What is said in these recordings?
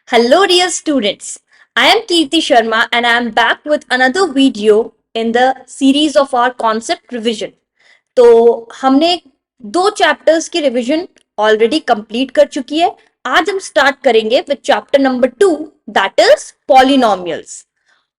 Hello, dear students. I am Kirti Sharma and I am back with another video in the series of our concept revision. तो हमने दो chapters की revision already complete कर चुकी है. आज हम स्टार्ट करेंगे with chapter number 2 that is polynomials.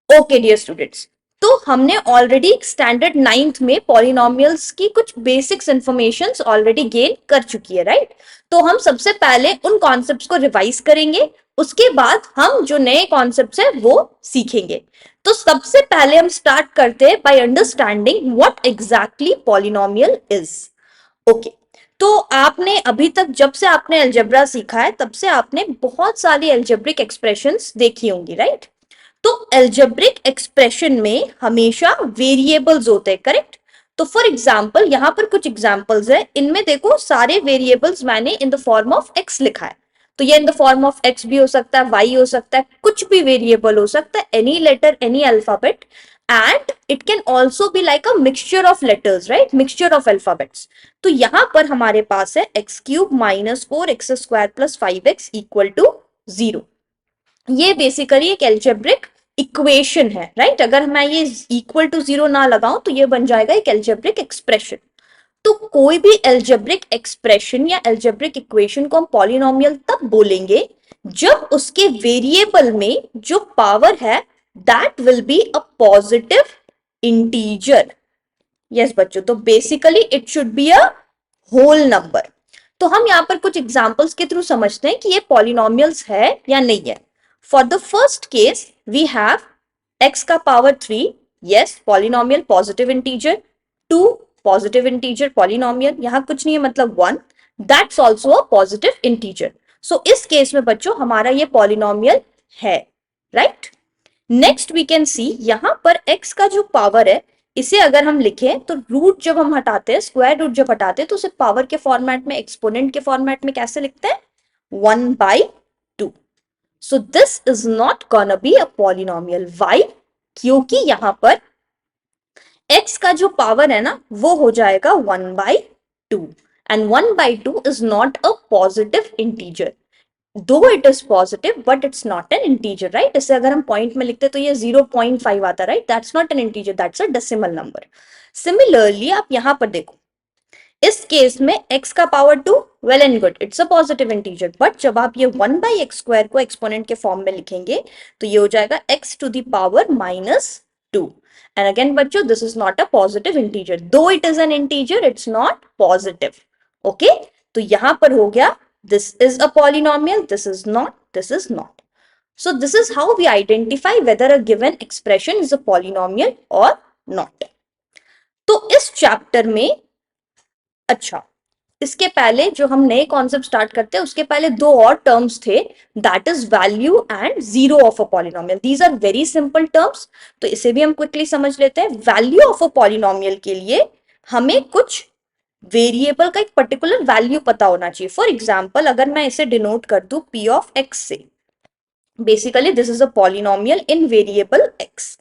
Okay dear students, तो हमने ऑलरेडी स्टैंडर्ड नाइन्थ में पॉलिनोमियल्स की कुछ बेसिक्स इंफॉर्मेशंस ऑलरेडी गेन कर चुकी है, राइट? तो हम सबसे पहले उन कॉन्सेप्ट्स को रिवाइज करेंगे, उसके बाद हम जो नए कॉन्सेप्ट्स हैं वो सीखेंगे. तो सबसे पहले हम स्टार्ट करते हैं by understanding what exactly polynomial is. Okay, तो आपने अभी तक जब से आपने अलजेब्रा सीखा है तब से आपने बहुत सारी अलजेब्रिक एक्सप्रेशंस देखी होंगी, राइट? तो एल्जेब्रिक एक्सप्रेशन में हमेशा वेरिएबल्स होते हैं, करेक्ट? तो फॉर एग्जाम्पल यहां पर कुछ एग्जाम्पल्स है, इनमें देखो सारे वेरिएबल्स मैंने in the form of x लिखा है. तो ये in the form of x भी हो सकता है, वाई हो सकता है, कुछ भी वेरिएबल हो सकता है, any letter, any alphabet, and it can also be like a mixture of letters, right? Mixture of alphabets. तो यहां पर हमारे पास है X cube minus 4x² plus 5x equal to 0. ये बेसिकली एक एल्जेब्रिक इक्वेशन है, राइट? अगर मैं ये इक्वल टू 0 ना लगाऊं तो ये बन जाएगा एक एल्जेब्रिक एक्सप्रेशन. तो कोई भी एल्जेब्रिक एक्सप्रेशन या एल्जेब्रिक इक्वेशन को हम पॉलिनोमियल तब बोलेंगे जब उसके वेरिएबल में जो पावर है that will be a positive integer. Yes बच्चों, तो basically it should be a whole number. तो हम यहाँ पर कुछ एग्जांपल्स के थ्रू समझते हैं कि ये पॉलिनोमियल्स है या नहीं है. For the first case we have x का power 3, yes polynomial, positive integer. 2 positive integer polynomial, यहाँ कुछ नहीं है मतलब 1, that's also a positive integer. So इस केस में बच्चों हमारा ये पॉलिनोमियल है, right? Next we can see यहां पर x का जो पावर है इसे अगर हम लिखें तो रूट जब हम हटाते हैं, स्क्वायर रूट जब हटाते हैं तो उसे पावर के फॉर्मेट में, एक्सपोनेंट के फॉर्मेट में कैसे लिखते हैं? 1/2. सो this is not gonna be a polynomial. Why? क्योंकि यहां पर x का जो पावर है ना वो हो जाएगा 1/2, and 1/2 is not a positive integer. Though it is positive but it's not an integer, right? इसे अगर हम पॉइंट में लिखते तो ये 0.5 आता, right? That's not an integer, that's a decimal number. Similarly आप यहां पर देखो, इस केस में x का power 2, well and good, it's a positive integer. But जब आप ये 1/x² को एक्सपोनेंट के फॉर्म में लिखेंगे तो ये हो जाएगा x to the power -2. And again बच्चों this is not a positive integer, though it is an integer it's not positive. Okay, तो यहां पर हो गया this is a polynomial, this is not, this is not. So this is how we identify whether a given expression is a polynomial or not. तो इस chapter में, अच्छा, इसके पहले जो हम नए कॉन्सेप्ट स्टार्ट करते हैं उसके पहले दो और टर्म्स थे, that is value and zero of a polynomial. These are very simple terms, तो इसे भी हम क्विकली समझ लेते हैं. वैल्यू ऑफ अ पॉलिनोमियल के लिए हमें कुछ वेरिएबल का एक पर्टिकुलर वैल्यू पता होना चाहिए. फॉर एग्जाम्पल अगर मैं इसे डिनोट कर दूं p ऑफ x से, basically this is a polynomial in variable x.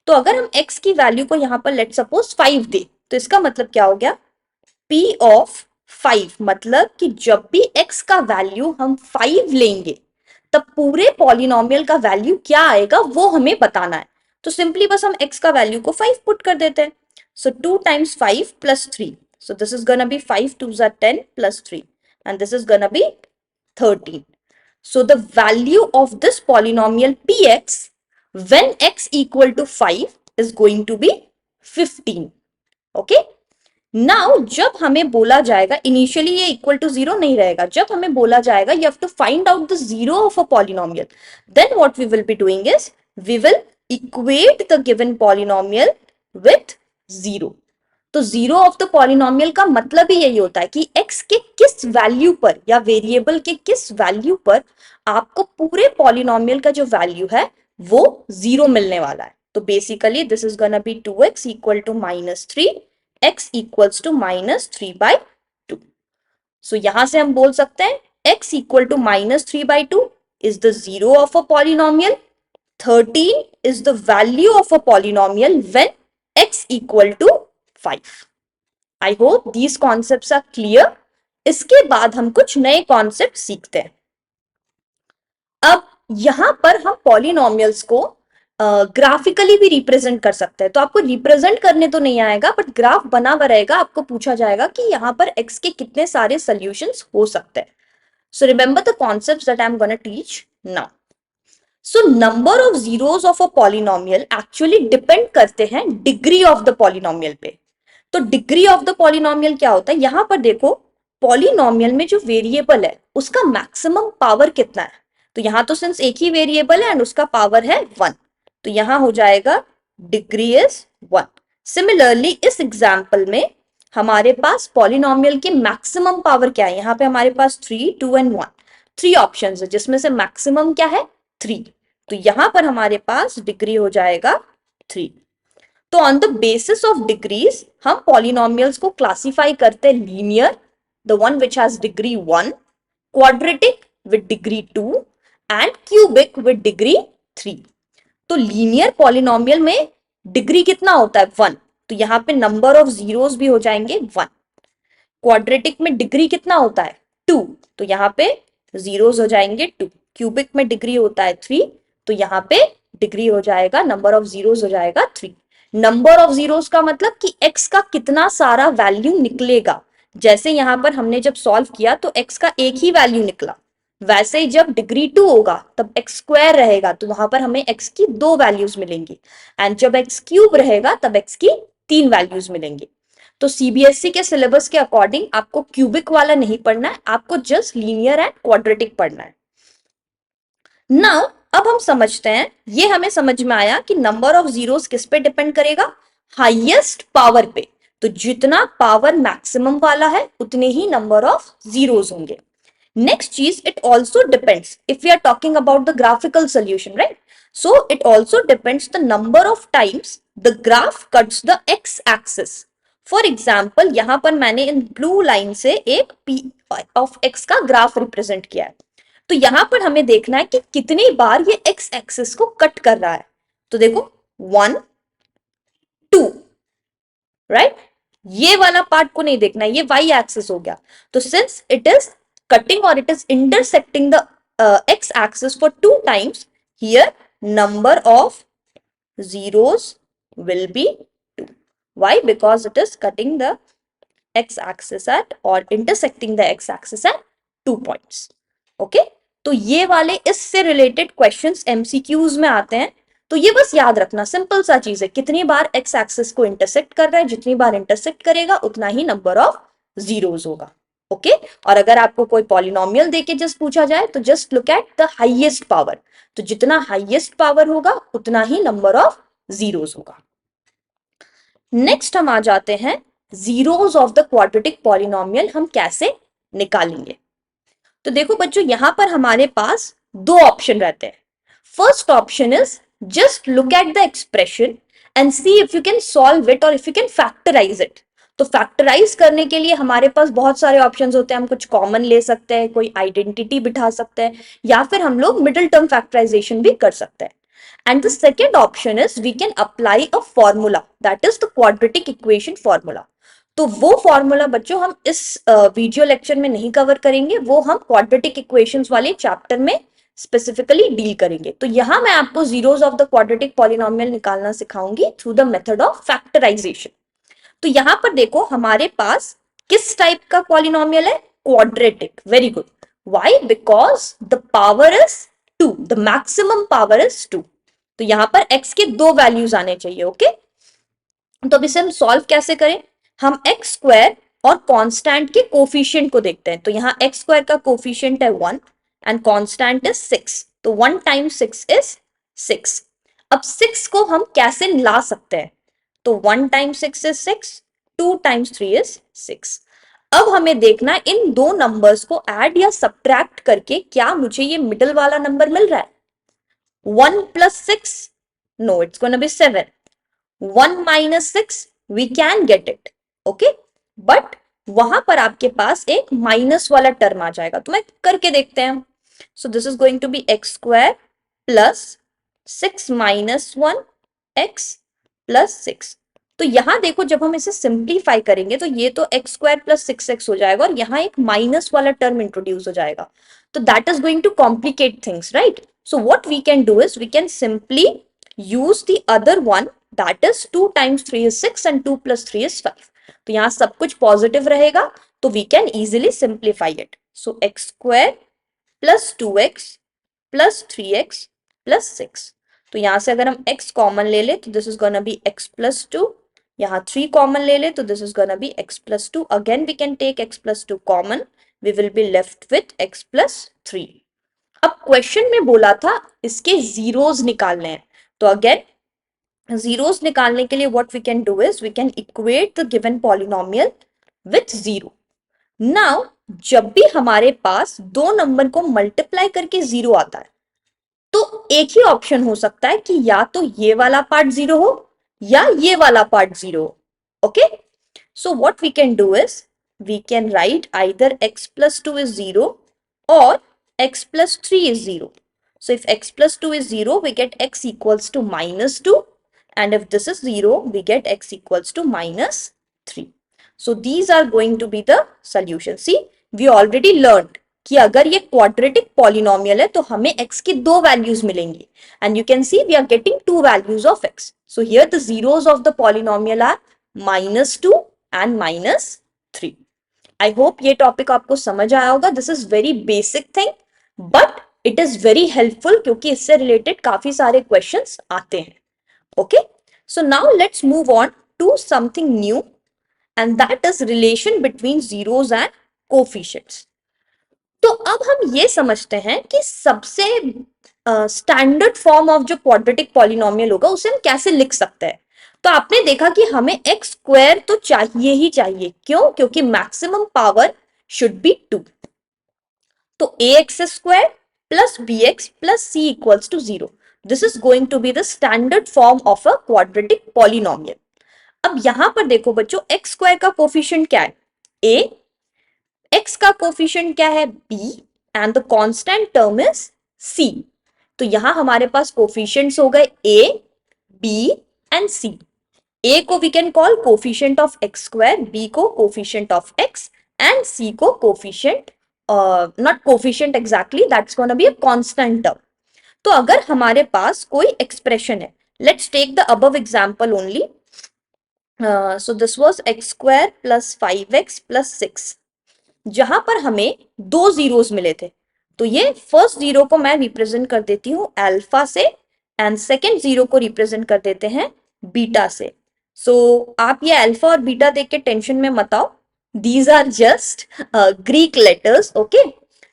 तो अगर हम x की वैल्यू को यहां पर लेट सपोज 5 दे तो इसका मतलब क्या हो गया? p ऑफ 5, मतलब कि जब भी x का वैल्यू हम 5 लेंगे तब पूरे पॉलिनोमियल का वैल्यू क्या आएगा वो हमें बताना है. तो सिंपली बस हम x का वैल्यू को 5 पुट कर देते हैं. सो 2 times 5 plus 3. So this is gonna be 5 2s are 10 plus 3, and this is gonna be 13. So the value of this polynomial px when x equal to 5 is going to be 15. Okay? Now जब हमें बोला जाएगा, initially ये equal to 0 नहीं रहेगा, जब हमें बोला जाएगा you have to find out the zero of a polynomial, then what we will be doing is we will equate the given polynomial with 0. तो जीरो ऑफ द पॉलिनोमियल का मतलब ही यही होता है कि x के किस वैल्यू पर या वेरिएबल के किस वैल्यू पर आपको पूरे पॉलिनोमियल का जो वैल्यू है वो 0 मिलने वाला है. तो basically this is gonna be 2x equal to -3, x equals to -3/2. So यहां से हम बोल सकते हैं x equal to -3/2 is the zero of a polynomial. 13 is the value of a polynomial when x equal to 5. I hope these concepts are clear. इसके बाद हम कुछ नए कॉन्सेप्ट सीखते हैं. अब यहां पर हम पॉलिनोमियल्स को ग्राफिकली भी रिप्रेजेंट कर सकते हैं। तो आपको रिप्रेजेंट करने तो नहीं आएगा, बट ग्राफ बना हुआ रहेगा, आपको पूछा जाएगा कि यहाँ पर x के कितने सारे सॉल्यूशंस हो सकते हैं। So remember the concepts that I am gonna teach now. So number of zeros of a polynomial actually depend करते हैं डिग्री ऑफ द पॉलिनोमियल पे। तो डिग्री ऑफ द पॉलिनोमियल क्या होता है, यहां पर देखो पॉलिनोमियल में जो वेरिएबल है उसका मैक्सिमम पावर कितना है। तो यहां तो सिंस एक ही वेरिएबल है एंड उसका पावर है 1, तो यहां हो जाएगा डिग्री इज 1। सिमिलरली इस एग्जाम्पल में हमारे पास पॉलिनोमियल की मैक्सिमम पावर क्या है, यहाँ पे हमारे पास 3, 2 एंड 1, 3 ऑप्शंस है जिसमें से मैक्सिमम क्या है 3। तो यहां पर हमारे पास डिग्री हो जाएगा 3। तो on the basis of degrees हम पॉलिनोमियल्स को क्लासिफाई करते हैं linear, the one which has degree 1, quadratic with degree 2 and cubic with degree 3। तो लीनियर पॉलिनोमियल में डिग्री कितना होता है 1, तो यहाँ पे नंबर ऑफ जीरोस भी हो जाएंगे 1। क्वाड्रेटिक में डिग्री कितना होता है 2, तो यहाँ पे जीरोस हो जाएंगे 2। क्यूबिक में डिग्री होता है 3, तो यहाँ पे डिग्री हो जाएगा, नंबर ऑफ जीरोस हो जाएगा 3। नंबर ऑफ जीरोस का मतलब कि x का कितना सारा वैल्यू निकलेगा। जैसे यहां पर हमने जब सॉल्व किया तो x का एक ही वैल्यू निकला, वैसे ही जब डिग्री 2 होगा तब x स्क्वायर रहेगा, तो वहां पर हमें x की 2 वैल्यूज मिलेंगी, एंड जब x क्यूब रहेगा तब x की 3 वैल्यूज मिलेंगी। तो सीबीएसई के सिलेबस के अकॉर्डिंग आपको क्यूबिक वाला नहीं पढ़ना है, आपको जस्ट लीनियर एंड क्वाड्रेटिक पढ़ना है। नाउ अब हम समझते हैं, ये हमें समझ में आया कि नंबर ऑफ जीरोस किस पे डिपेंड करेगा, हाईएस्ट पावर पे। तो जितना पावर मैक्सिमम वाला है उतने ही नंबर ऑफ जीरोस होंगे। नेक्स्ट चीज, it also depends if we are talking about the graphical solution, right. So it also depends the number of times the graph cuts the X axis. For example यहां पर मैंने इन blue line से एक P of X का graph represent किया है। तो यहां पर हमें देखना है कि कितनी बार ये एक्स एक्सिस को कट कर रहा है। तो देखो 1, 2, राइट। ये वाला पार्ट को नहीं देखना है, ये वाई एक्सिस हो गया। तो सिंस इट इज कटिंग और it is intersecting the X axis for 2 times, here number of zeros will be 2. Why? Because it is cutting the x axis at or intersecting the x axis at 2 points. Okay? तो ये वाले इससे related questions MCQs में आते हैं। तो ये बस याद रखना, सिंपल सा चीज है, कितनी बार एक्स एक्सिस को इंटरसेक्ट कर रहा है, जितनी बार इंटरसेक्ट करेगा उतना ही नंबर ऑफ जीरोस होगा। ओके और अगर आपको कोई पॉलिनोमियल देके जस्ट पूछा जाए तो just look at the highest power. तो जितना हाईएस्ट पावर होगा उतना ही नंबर ऑफ जीरोस होगा। नेक्स्ट हम आ जाते हैं zeros of the quadratic polynomial हम कैसे निकालेंगे। तो देखो बच्चों यहां पर हमारे पास 2 ऑप्शन रहते हैं। First option is just look at the expression and see if you can solve it or if you can factorize it. तो फैक्टराइज करने के लिए हमारे पास बहुत सारे ऑप्शंस होते हैं, हम कुछ कॉमन ले सकते हैं, कोई आइडेंटिटी बिठा सकते हैं, या फिर हम लोग मिडिल टर्म फैक्टराइजेशन भी कर सकते हैं। And the second option is we can apply a formula, that is the quadratic equation formula. तो वो फॉर्मूला बच्चों हम इस वीडियो लेक्चर में नहीं कवर करेंगे, वो हम क्वाड्रेटिक इक्वेशंस वाले चैप्टर में स्पेसिफिकली डील करेंगे। तो यहां मैं आपको zeros of the quadratic polynomial निकालना सिखाऊंगी through the method of factorization. तो यहां पर देखो हमारे पास किस टाइप का पॉलिनोमियल है, quadratic. Very good. Why? Because the power is 2, the maximum power is 2। तो यहां पर x के 2 वैल्यूज आने चाहिए। ओके तो अब इसे हम सॉल्व कैसे करें, हम एक्स स्क्वायर और कांस्टेंट के कोफिशिएंट को देखते हैं। तो यहाँ एक्स स्क्वायर का कोफिशिएंट है 1 एंड कांस्टेंट इज 6, तो 1 टाइम्स 6 इज 6। अब 6 को हम कैसे ला सकते हैं, तो 1 टाइम्स 6 इज 6, 2 टाइम्स 3 इज 6। अब हमें देखना इन दो नंबर्स को ऐड या सब्ट्रैक्ट करके क्या मुझे ये मिडिल वाला नंबर मिल रहा है। 1 plus 6, no, it's gonna be 7. 1 minus 6, we can get it. Okay but वहां पर आपके पास एक माइनस वाला टर्म आ जाएगा, तो मैं करके देखते हैं। So this is going to be X square plus 6 minus 1 X plus 6। तो यहां देखो जब हम इसे सिंप्लीफाई करेंगे तो ये तो एक्स स्क्वायर प्लस 6x हो जाएगा और यहाँ एक माइनस वाला टर्म इंट्रोड्यूस हो जाएगा, तो that is going to complicate things, right. So what we can do is we can simply use the other one, that is 2 times 3 is 6 and 2 plus 3 is 5. तो यहाँ सब कुछ पॉजिटिव रहेगा, तो we can easily simplify it. So x square plus 2x plus 3x plus 6. तो यहाँ से अगर हम x कॉमन ले ले तो this is gonna be x plus 2. यहाँ 3 कॉमन ले ले तो this is gonna be x plus 2. Again we can take x plus 2 common, we will be left with x plus 3. अब क्वेश्चन में बोला था इसके जीरोस निकालने हैं, तो अगेन जीरोस निकालने के लिए what we can do is we can equate the given polynomial with zero. Now जब भी हमारे पास दो नंबर को मल्टीप्लाई करके जीरो आता है तो एक ही ऑप्शन हो सकता है कि या तो ये वाला पार्ट जीरो हो या ये वाला पार्ट जीरो हो. Okay, so what we can do is we can write either x plus 2 is 0 or x plus 3 is 0. So if x plus 2 is 0, we get x equals to minus 2, and if this is 0, we get x equals to minus 3. So these are going to be the solution. See, we already learned कि अगर ये quadratic polynomial है तो हमें x की दो values मिलेंगी, and you can see we are getting two values of x. So here the zeros of the polynomial are minus 2 and minus 3. I hope ये टॉपिक आपको समझ आया होगा. This is very basic thing but it is very helpful क्योंकि इससे related काफी सारे questions आते हैं. Okay, so now let's move on to something new and that is relation between zeros and coefficients. तो अब हम ये समझते हैं कि सबसे स्टैंडर्ड फॉर्म ऑफ जो क्वाड्रेटिक पॉलिनोमियल होगा उसे हम कैसे लिख सकते हैं. तो आपने देखा कि हमें एक्स स्क्वायर तो चाहिए ही चाहिए. क्यों? क्योंकि मैक्सिमम पावर शुड बी 2. तो A X square plus B X plus C equals to 0. This is going to be the standard form of a quadratic polynomial. अब यहां पर देखो बच्चों, एक्स स्क्वायर का कोफिशिएंट क्या है? ए. एक्स का कोफिशिएंट क्या है? B. And the constant term is C. तो यहां हमारे पास कोफिशिएंट्स हो गए A, B and C. A को we can call coefficient of x square, B को coefficient of x and C को coefficient, not coefficient exactly, that's gonna be a constant term. तो अगर हमारे पास कोई expression है, let's take the above example only. So this was x square plus 5x plus 6, जहां पर हमें दो जीरोस मिले थे. तो ये फर्स्ट जीरो को मैं रिप्रेजेंट कर देती हूँ अल्फा से एंड सेकेंड जीरो को रिप्रेजेंट कर देते हैं बीटा से. सो आप ये अल्फा और बीटा देख के टेंशन में मत आओ, these are just Greek letters. Okay,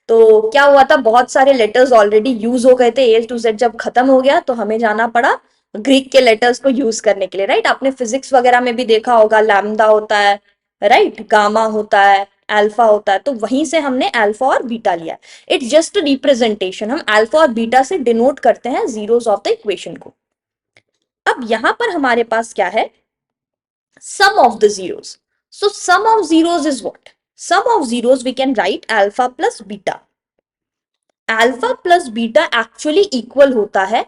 तो क्या हुआ था, बहुत सारे लेटर्स ऑलरेडी यूज हो गए थे. ए टू जेड जब खत्म हो गया तो हमें जाना पड़ा ग्रीक के लेटर्स को यूज करने के लिए. राइट, आपने फिजिक्स वगैरह में भी देखा होगा, लैम्डा होता है, राइट, गामा होता है, अल्फा होता है. तो वहीं से हमने अल्फा और बीटा लिया. It's just representation. हम अल्फा और बीटा से डिनोट करते हैं जीरोस ऑफ द इक्वेशन को. अब यहां पर हमारे पास क्या है? Sum of the zeros. So sum of zeros is what? Sum of zeros we can write alpha plus beta. Alpha plus beta actually equal होता है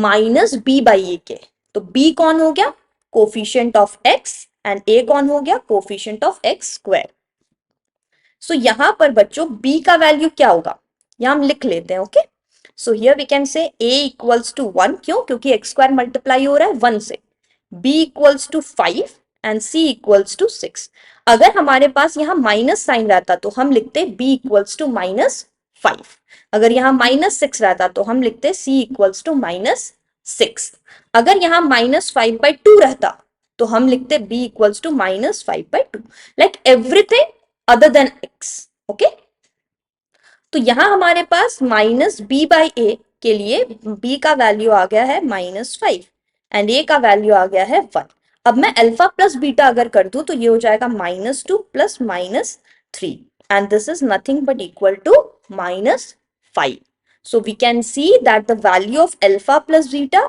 minus b by a के. तो b कौन हो गया? Coefficient of x and a कौन हो गया? Coefficient of x square. So यहां पर बच्चों b का वैल्यू क्या होगा? यहां हम लिख लेते हैं. Okay, so here we can say a equals to 1. क्यों? क्योंकि x square मल्टीप्लाई हो रहा है 1 से. b equals to 5 and c equals to 6. अगर हमारे पास यहाँ माइनस साइन रहता तो हम लिखते b equals to -5. अगर यहाँ -6 रहता तो हम लिखते c equals to -6. अगर यहाँ -5/2 रहता तो हम लिखते b equals to -5/2. Like everything other than x. Okay, तो यहाँ हमारे पास -b/a के लिए b का वैल्यू आ गया है -5 एंड a का वैल्यू आ गया है 1. अब मैं अल्फा प्लस बीटा अगर कर दूं तो ये हो जाएगा -2 plus -3 and this is nothing but equal to -5. So we can see that the value of alpha plus beta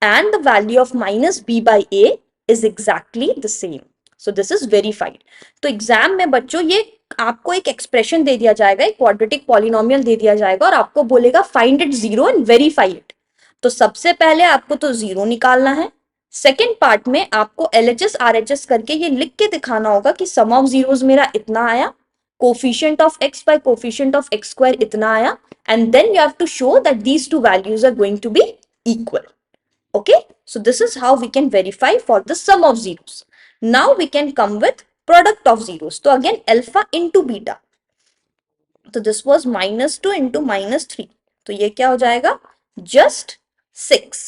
and the value of -b/a is exactly the same. So this is verified. तो exam में बच्चों ये आपको एक expression दे दिया जाएगा, एक quadratic polynomial दे दिया जाएगा और आपको बोलेगा find it zero and verify it. तो सबसे पहले आपको तो जीरो निकालना है. सेकेंड पार्ट में आपको LHS RHS करके ये लिख के दिखाना होगा कि सम ऑफ जीरोस मेरा इतना आया coefficient of x by coefficient of x square इतना आया, and then you have to show that these two values are going to be equal. Okay, so this is how we can verify for the sum of zeros. Now we can come with product of zeros. So again alpha into beta. So this was -2 into -3. तो ये क्या हो जाएगा? Just 6.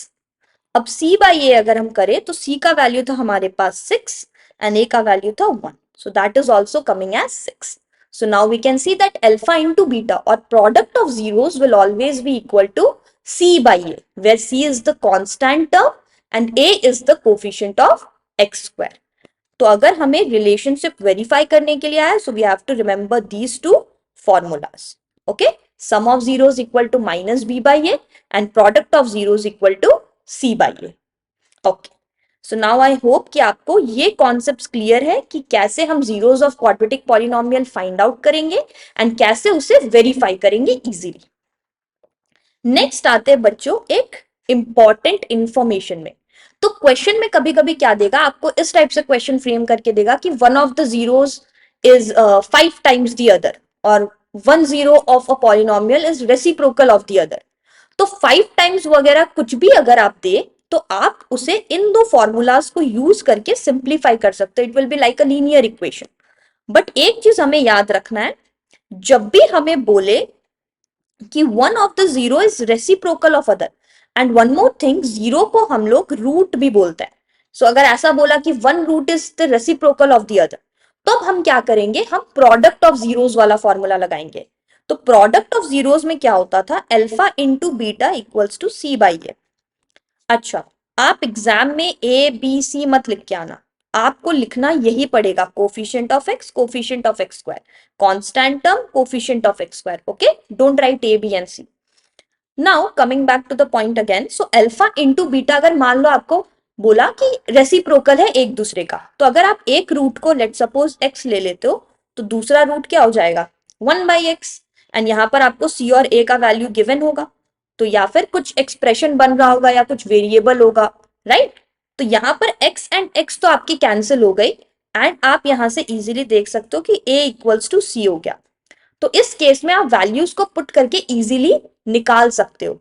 अब c by a अगर हम करें तो c का वैल्यू था हमारे पास 6 and a का वैल्यू था 1. So that is also coming as 6. So now we can see that alpha into beta or product of zeros will always be equal to c by a, where c is the constant term and a is the coefficient of x square. तो अगर हमें relationship verify करने के लिए आया, so we have to remember these two formulas. Okay, sum of zeros equal to minus b by a and product of zeros equal to c by a. Okay, so now I hope कि आपको ये concepts clear है कि कैसे हम zeros of quadratic polynomial find out करेंगे and कैसे उसे वेरीफाई करेंगे इजीली. नेक्स्ट आते हैं बच्चों एक इंपॉर्टेंट इंफॉर्मेशन में. तो क्वेश्चन में कभी कभी क्या देगा आपको, इस टाइप से क्वेश्चन फ्रेम करके देगा कि one of the zeros is 5 times the other or one zero of a polynomial is reciprocal of the other. तो 5 टाइम्स वगैरह कुछ भी अगर आप दे तो आप उसे इन दो फॉर्मूलाज को यूज करके सिंप्लीफाई कर सकते हो. It will be like a linear equation. But एक चीज हमें याद रखना है, जब भी हमें बोले कि one of the zero is reciprocal of other, and one more thing, zero को हम लोग रूट भी बोलते हैं. सो अगर ऐसा बोला कि one root is the reciprocal of the other, तो अब हम क्या करेंगे, हम प्रोडक्ट ऑफ जीरोस वाला फॉर्मूला लगाएंगे. तो प्रोडक्ट ऑफ जीरोस में क्या होता था, alpha into beta equals to C by A. अच्छा, आप एग्जाम में ए बी सी मत लिख के आना, आपको लिखना यही पड़ेगा, coefficient of X square, constant term coefficient of X square. Okay, don't write A B and C. Now coming back to the point again, so alpha into beta अगर मान लो आपको बोला कि रेसिप्रोकल है एक दूसरे का, तो अगर आप एक रूट को लेट सपोज एक्स ले लेते हो तो दूसरा रूट क्या हो जाएगा, 1/x. एंड यहाँ पर आपको c और a का वैल्यू गिवन होगा, तो या फिर कुछ एक्सप्रेशन बन रहा होगा या कुछ वेरिएबल होगा, राइट. तो यहाँ पर x एंड x तो आपकी कैंसिल हो गई एंड आप यहाँ से इजीली देख सकते हो कि a इक्वल्स टू c हो गया. तो इस केस में आप वैल्यूज को पुट करके इजीली निकाल सकते हो.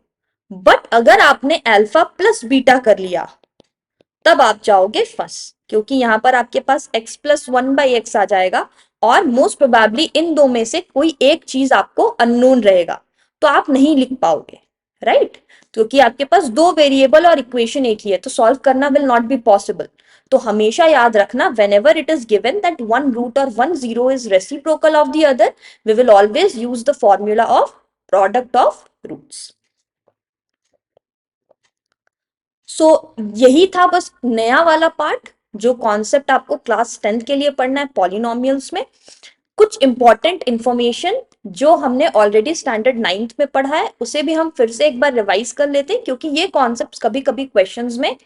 बट अगर आपने अल्फा प्लस बीटा कर लिया तब आप जाओगे फंस, क्योंकि यहाँ पर आपके पास x प्लस 1/x आ जाएगा और मोस्ट प्रोबेबली इन दो में से कोई एक चीज आपको अननोन रहेगा, तो आप नहीं लिख पाओगे, राइट. क्योंकि आपके पास दो वेरिएबल और इक्वेशन एक ही है, तो सॉल्व करना विल नॉट बी पॉसिबल. तो हमेशा याद रखना, whenever it is given that one root or one zero is reciprocal of the other, we will always use the formula of product of roots. सो यही था बस नया वाला पार्ट जो कॉन्सेप्ट आपको क्लास 10th के लिए पढ़ना है पॉलिनोमियल्स में. कुछ इंपॉर्टेंट इंफॉर्मेशन जो हमने ऑलरेडी स्टैंडर्ड 9th में पढ़ा है उसे भी हम फिर से एक बार रिवाइज कर लेते हैं, क्योंकि ये कॉन्सेप्ट्स कभी कभी क्वेश्चंस में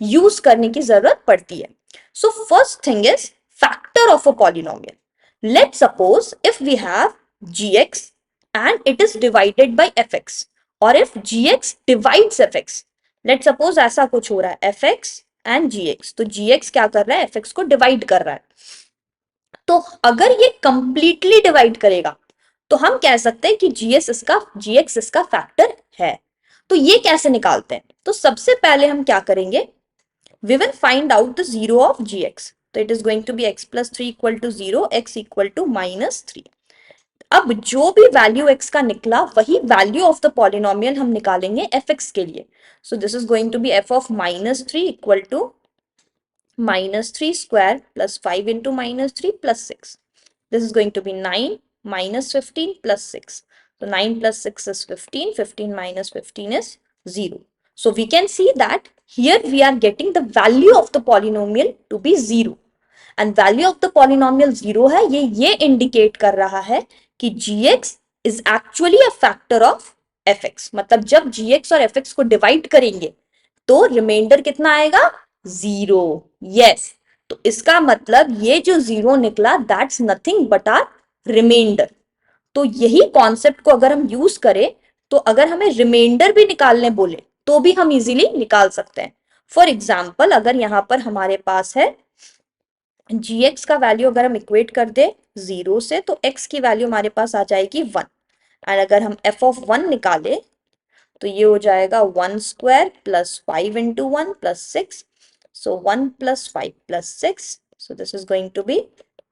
यूज करने की जरूरत पड़ती है. So first thing is factor of a polynomial. Let's suppose if we have gx and it is divided by fx, और if gx divides fx, let suppose ऐसा कुछ हो रहा है fx एंड gx, तो gx क्या कर रहा है, fx को डिवाइड कर रहा है. तो अगर ये कंप्लीटली डिवाइड करेगा तो हम कह सकते हैं कि gx इसका फैक्टर है. तो ये कैसे निकालते हैं, तो सबसे पहले हम क्या करेंगे, we will find out the zero of gx. तो it is going to be x plus 3 equal to 0, x equal to -3. अब जो भी वैल्यू x का निकला वही वैल्यू ऑफ द पॉलिनोमियल हम निकालेंगे fx के लिए. So this is going to be f of -3 equal to -3 square plus 5 into -3 plus 6. This is going to be 9 minus 15 plus 6. So 9 plus 6 is 15. 15 minus 15 is 0. So we can see that here we are getting the value of the polynomial to be 0. And value of the polynomial 0 है, ये indicate कर रहा है कि gx is actually a factor of fx. मतलब जब gx और fx को divide करेंगे तो रिमाइंडर कितना आएगा, 0. यस, तो इसका मतलब ये जो 0 निकला that's nothing but our remainder. तो यही कॉन्सेप्ट को अगर हम यूज करें तो अगर हमें रिमाइंडर भी निकालने बोले तो भी हम इजीली निकाल सकते हैं. फॉर एग्जाम्पल अगर यहाँ पर हमारे पास है gx का वैल्यू अगर हम इक्वेट कर दे 0 से तो x की वैल्यू हमारे पास आ जाएगी 1। एंड अगर हम f ऑफ 1 निकाले तो ये हो जाएगा 1 square plus 5 into 1 plus 6। So 1 plus 5 plus 6, so this is going to be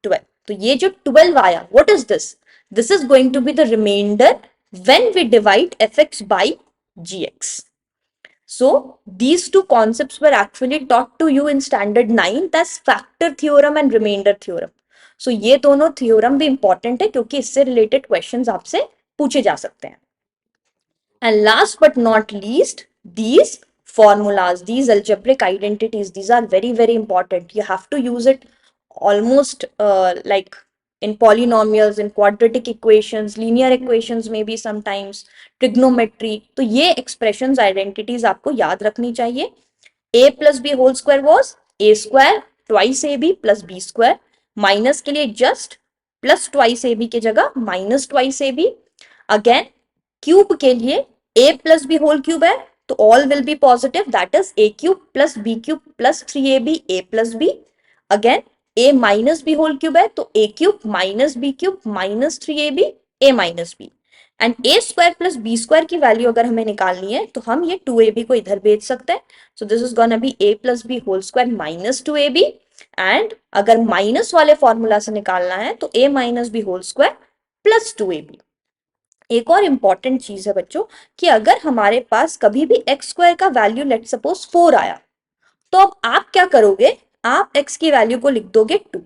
12। तो ये जो 12 आया, what is this? This is going to be the remainder when we divide fx by gx. So these two concepts were actually taught to you in standard 9, that's factor theorem and remainder theorem. So ये दोनों theorem भी important है क्योंकि इससे related questions आपसे पूछे जा सकते हैं. And last but not least, these formulas, these algebraic identities, these are very, very important. You have to use it almost like in polynomials, in quadratic equations, linear equations maybe sometimes, trigonometry. तो ये expressions, identities आपको याद रखनी चाहिए. A plus B whole square was A square twice AB plus B square. Minus के लिए just plus twice AB की जगह minus twice AB. Again, cube के लिए a plus b whole cube है तो all will be positive, that is a cube plus b cube plus 3ab a plus b. Again, a minus b whole cube है तो a cube minus b cube minus 3ab a minus b. And a square plus b square की value अगर हमें निकालनी है तो हम ये 2ab को इधर भेज सकते हैं. So this is gonna be a plus b whole square minus 2ab. And अगर माइनस वाले फॉर्मूला से निकालना है तो a minus b whole square plus 2ab. एक और इंपॉर्टेंट चीज है बच्चों कि अगर हमारे पास कभी भी एक्स स्क्वायर का वैल्यू लेट सपोज 4 आया तो अब आप क्या करोगे, आप एक्स की वैल्यू को लिख दोगे 2.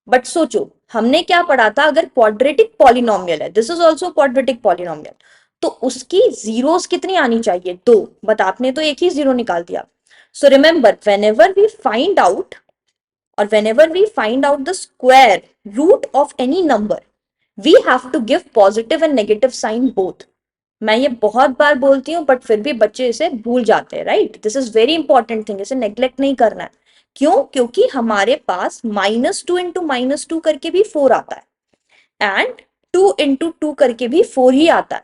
बट सोचो हमने क्या पढ़ा था, अगर क्वाड्रेटिक पॉलिनोमियल है, this is also quadratic polynomial, तो उसकी जीरोस कितनी आनी चाहिए, 2. बट आपने तो एक ही जीरो निकाल दिया. So remember whenever we find out or whenever we find out the square root of any number, we have to give positive and negative sign both. मैं ये बहुत बार बोलती हूँ बट फिर भी बच्चे इसे भूल जाते हैं, right? This is very important thing, इसे नेग्लेक्ट नहीं करना है. क्यों? क्योंकि हमारे पास -2 इंटू -2 करके भी 4 आता है एंड 2 इंटू 2 करके भी 4 ही आता है.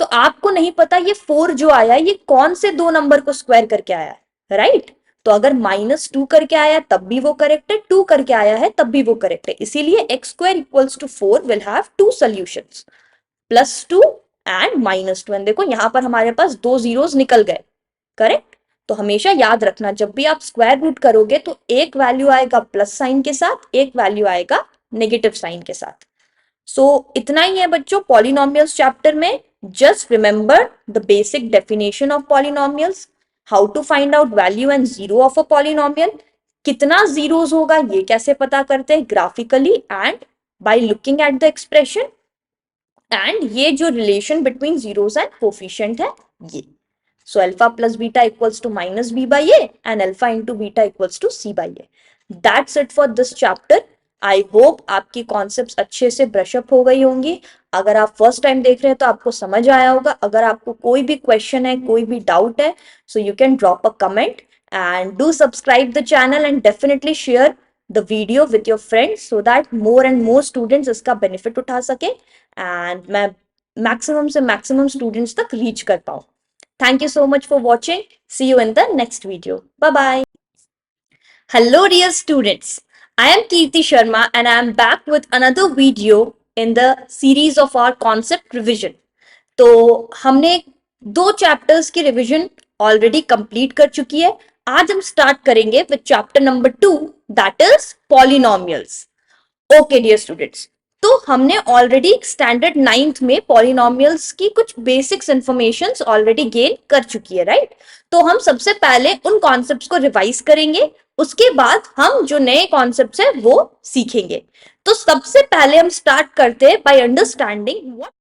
तो आपको नहीं पता ये 4 जो आया ये कौन से दो नंबर को स्क्वायर करके आया है, राइट? तो अगर -2 करके आया तब भी वो करेक्ट है, 2 करके आया है तब भी वो करेक्ट है. इसीलिए x square equals to 4 will have two solutions, +2 and -2. And देखो यहाँ पर हमारे पास दो जीरोस निकल गए, करेक्ट? तो हमेशा याद रखना जब भी आप स्क्वायर रूट करोगे तो एक वैल्यू आएगा प्लस साइन के साथ, एक वैल्यू आएगा नेगेटिव साइन के साथ. सो इतना ही है बच्चों पॉलिनोमियल्स चैप्टर में. Just remember the basic definition of polynomials, how to find out value and zero of a polynomial, कितना जीरोस होगा ये कैसे पता करते हैं graphically and by looking at the expression, and ये जो relation between zeros and coefficient है ये. So alpha plus beta equals to minus b by a and alpha into beta equals to c by a. That's it for this chapter. I hope आपकी concepts अच्छे से brush-up हो गई होंगी. अगर आप फर्स्ट टाइम देख रहे हैं तो आपको समझ आया होगा. अगर आपको कोई भी क्वेश्चन है, कोई भी डाउट है, so you can drop a comment and do subscribe the channel and definitely share the video with your friends so that more and more students इसका benefit उठा सके and मैं maximum से maximum students तक reach कर पाऊँ. Thank you so much for watching. See you in the next video. Bye-bye. Hello dear students. I am Kirti Sharma and I am back with another video in the series of our concept revision. तो हमने दो chapters की revision already complete कर चुकी है. आज हम start करेंगे with chapter number 2 that is polynomials. Okay dear students, तो हमने ऑलरेडी स्टैंडर्ड 9th में पॉलिनोमियल्स की कुछ बेसिक्स इंफॉर्मेशंस ऑलरेडी गेन कर चुकी है, राइट? तो हम सबसे पहले उन कॉन्सेप्ट्स को रिवाइज करेंगे, उसके बाद हम जो नए कॉन्सेप्ट्स है वो सीखेंगे. तो सबसे पहले हम स्टार्ट करते हैं बाय अंडरस्टैंडिंग व्हाट